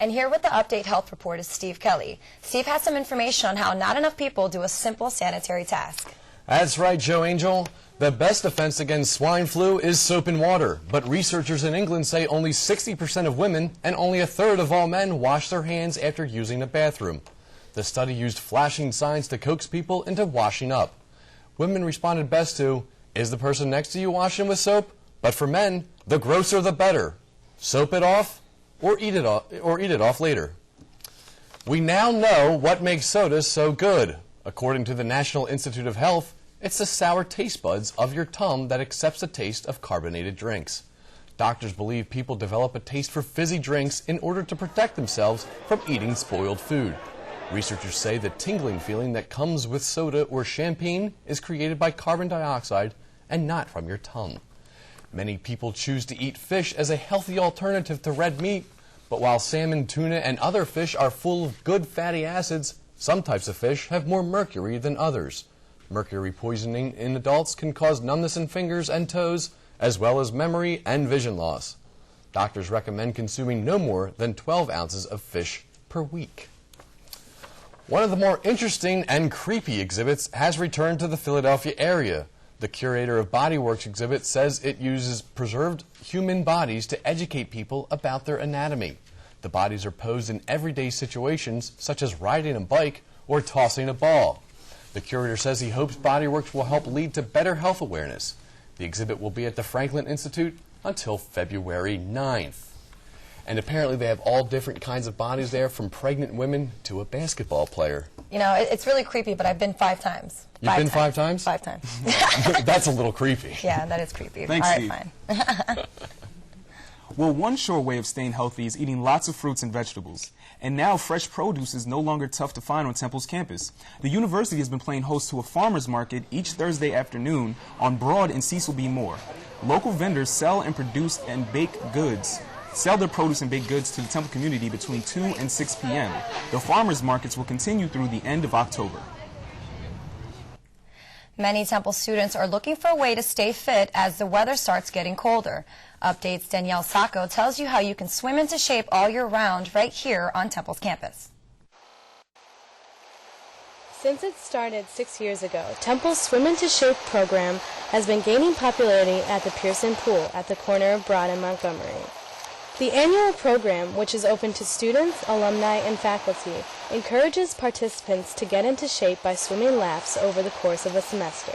And here with the Update Health Report is Steve Kelly. Steve has some information on how not enough people do a simple sanitary task. That's right, Joe Angel. The best defense against swine flu is soap and water. But researchers in England say only 60% of women and only a third of all men wash their hands after using a bathroom. The study used flashing signs to coax people into washing up. Women responded best to, "Is the person next to you washing with soap?" But for men, the grosser the better. Soap it off or eat it off later. We now know what makes sodas so good. According to the National Institute of Health, it's the sour taste buds of your tongue that accepts the taste of carbonated drinks. Doctors believe people develop a taste for fizzy drinks in order to protect themselves from eating spoiled food. Researchers say the tingling feeling that comes with soda or champagne is created by carbon dioxide and not from your tongue. Many people choose to eat fish as a healthy alternative to red meat, but while salmon, tuna, and other fish are full of good fatty acids, some types of fish have more mercury than others. Mercury poisoning in adults can cause numbness in fingers and toes, as well as memory and vision loss. Doctors recommend consuming no more than 12 ounces of fish per week. One of the more interesting and creepy exhibits has returned to the Philadelphia area. The curator of Bodyworks exhibit says it uses preserved human bodies to educate people about their anatomy. The bodies are posed in everyday situations, such as riding a bike or tossing a ball. The curator says he hopes Bodyworks will help lead to better health awareness. The exhibit will be at the Franklin Institute until February 9th. And apparently they have all different kinds of bodies there, from pregnant women to a basketball player. You know, it's really creepy, but I've been 5 times. You've been 5 times? 5 times. That's a little creepy. Yeah, that is creepy. Thanks, all Steve. right, fine. Well, one sure way of staying healthy is eating lots of fruits and vegetables. And now fresh produce is no longer tough to find on Temple's campus. The university has been playing host to a farmer's market each Thursday afternoon on Broad and Cecil B. Moore. Local vendors sell and produce and bake goods. Sell their produce and baked goods to the Temple community between 2 and 6 p.m. The farmers markets will continue through the end of October. Many Temple students are looking for a way to stay fit as the weather starts getting colder. Updates Danielle Sacco tells you how you can swim into shape all year round right here on Temple's campus. Since it started 6 years ago, Temple's Swim Into Shape program has been gaining popularity at the Pearson Pool at the corner of Broad and Montgomery. The annual program, which is open to students, alumni, and faculty, encourages participants to get into shape by swimming laps over the course of a semester.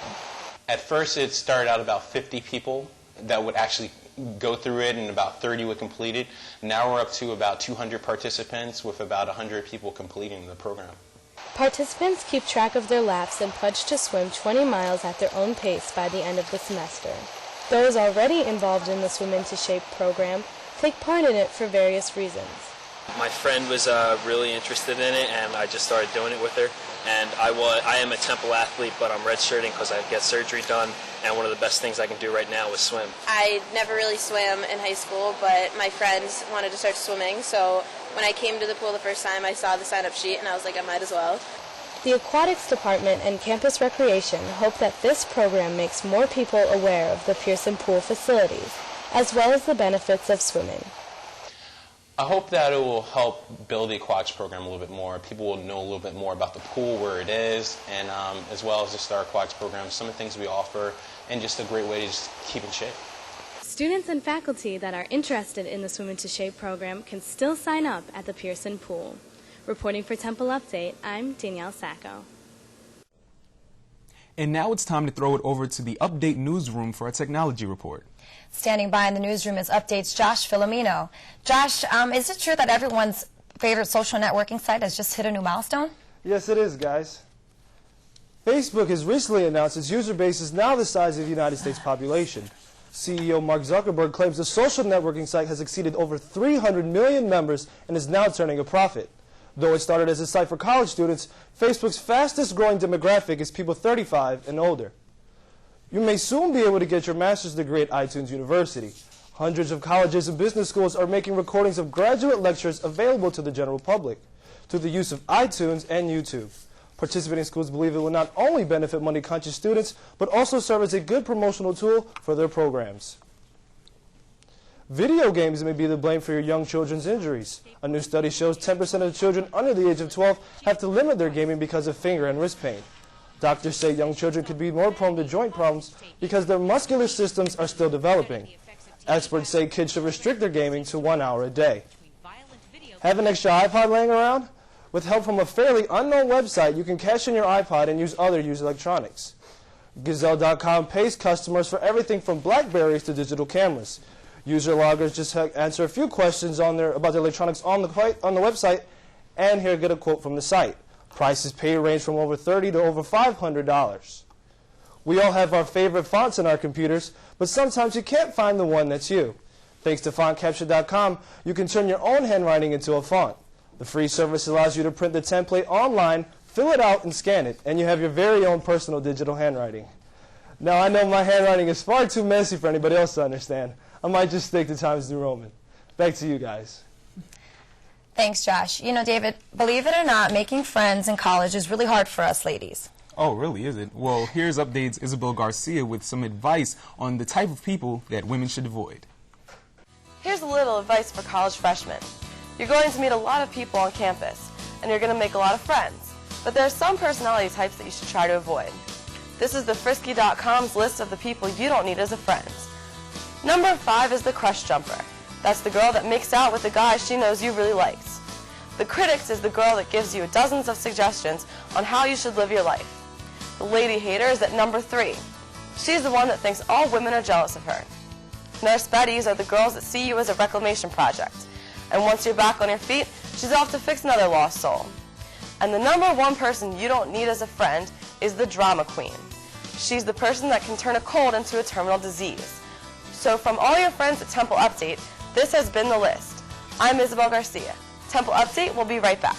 At first it started out about 50 people that would actually go through it, and about 30 would complete it. Now we're up to about 200 participants with about 100 people completing the program. Participants keep track of their laps and pledge to swim 20 miles at their own pace by the end of the semester. Those already involved in the Swim Into Shape program take part in it for various reasons. My friend was really interested in it, and I just started doing it with her. And I am a Temple athlete, but I'm redshirting because I get surgery done, and one of the best things I can do right now is swim. I never really swam in high school, but my friends wanted to start swimming, so when I came to the pool the first time, I saw the sign-up sheet, and I was like, I might as well. The Aquatics Department and Campus Recreation hope that this program makes more people aware of the Pearson Pool facilities, as well as the benefits of swimming. I hope that it will help build the aquatics program a little bit more. People will know a little bit more about the pool, where it is, and as well as just our aquatics program, some of the things we offer, and just a great way to just keep in shape. Students and faculty that are interested in the Swim Into Shape program can still sign up at the Pearson Pool. Reporting for Temple Update, I'm Danielle Sacco. And now it's time to throw it over to the Update newsroom for a technology report. Standing by in the newsroom is Update's Josh Filomeno. Josh, is it true that everyone's favorite social networking site has just hit a new milestone? Yes, it is, guys. Facebook has recently announced its user base is now the size of the United States population. CEO Mark Zuckerberg claims the social networking site has exceeded over 300 million members and is now turning a profit. Though it started as a site for college students, Facebook's fastest growing demographic is people 35 and older. You may soon be able to get your master's degree at iTunes University. Hundreds of colleges and business schools are making recordings of graduate lectures available to the general public through the use of iTunes and YouTube. Participating schools believe it will not only benefit money-conscious students, but also serve as a good promotional tool for their programs. Video games may be the blame for your young children's injuries. A new study shows 10% of children under the age of 12 have to limit their gaming because of finger and wrist pain. Doctors say young children could be more prone to joint problems because their muscular systems are still developing. Experts say kids should restrict their gaming to 1 hour a day. Have an extra iPod laying around? With help from a fairly unknown website, you can cash in your iPod and use other used electronics. Gazelle.com pays customers for everything from BlackBerries to digital cameras. User loggers just answer a few questions about their electronics on the website, and here get a quote from the site. Prices paid range from over $30 to over $500. We all have our favorite fonts in our computers, but sometimes you can't find the one that's you. Thanks to FontCapture.com, you can turn your own handwriting into a font. The free service allows you to print the template online, fill it out, and scan it, and you have your very own personal digital handwriting. Now, I know my handwriting is far too messy for anybody else to understand. I might just stick to Times New Roman. Back to you guys. Thanks, Josh. You know, David, believe it or not, making friends in college is really hard for us ladies. Oh, really, is it? Well, here's Update's Isabel Garcia with some advice on the type of people that women should avoid. Here's a little advice for college freshmen. You're going to meet a lot of people on campus, and you're going to make a lot of friends. But there are some personality types that you should try to avoid. This is the Frisky.com's list of the people you don't need as a friend. Number 5 is the crush jumper. That's the girl that makes out with the guy she knows you really likes. The critics is the girl that gives you dozens of suggestions on how you should live your life. The lady hater is at number 3. She's the one that thinks all women are jealous of her. Nurse Betties are the girls that see you as a reclamation project. And once you're back on your feet, she's off to fix another lost soul. And the number 1 person you don't need as a friend is the drama queen. She's the person that can turn a cold into a terminal disease. So from all your friends at Temple Update, this has been the list. I'm Isabel Garcia. Temple Update will be right back.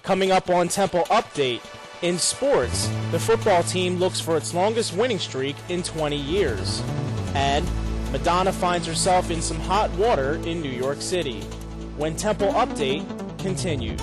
Coming up on Temple Update, in sports, the football team looks for its longest winning streak in 20 years. And Madonna finds herself in some hot water in New York City. When Temple Update continues.